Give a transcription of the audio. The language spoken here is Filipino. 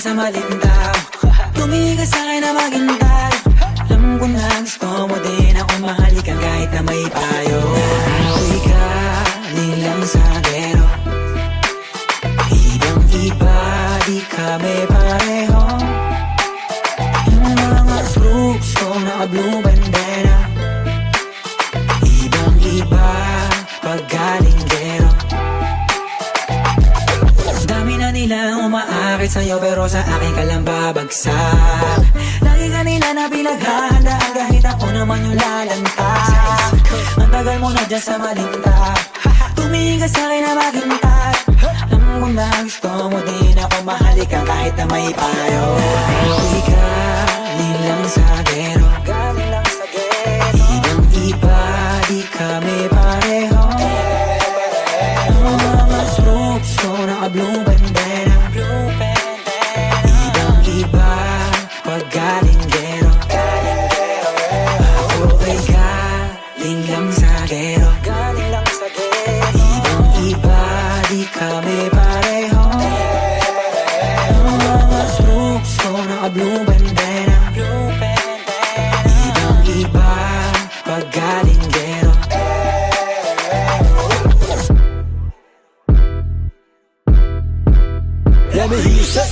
sa malintang. Tumigil sa'kin na maghintay. Alam ko na gusto mo din akong mahalikan kahit na may payo. Ako'y galing lang sa gero. Ibang-iba, di kami pareho. Yung mga fruits ko naka-blue bandera. Ibang-iba, pag galing gero. Dami na nilang umaakit sa'yo pero sa akin ka lang babagsak. Lagi ka nila na pinaghahandaan kahit ako naman yung lalantad. Ang tagal mo na dyan sa malinta. Tumingin ka sa'kin na maghintay. Alam ko na gusto mo din ako mahalikan kahit na may payo. Ako'y galing lang sa gero. Ibang-iba, di kami pareho. Yung mga fruits ko naka-blue bandera. Ibang-iba, pag galing gero. Ako'y galing lang sa gero. Ibang-iba, di kami pareho. Yung mga fruits ko naka-blue bandera. Ibang-iba, pag galing gero. Let me hear you say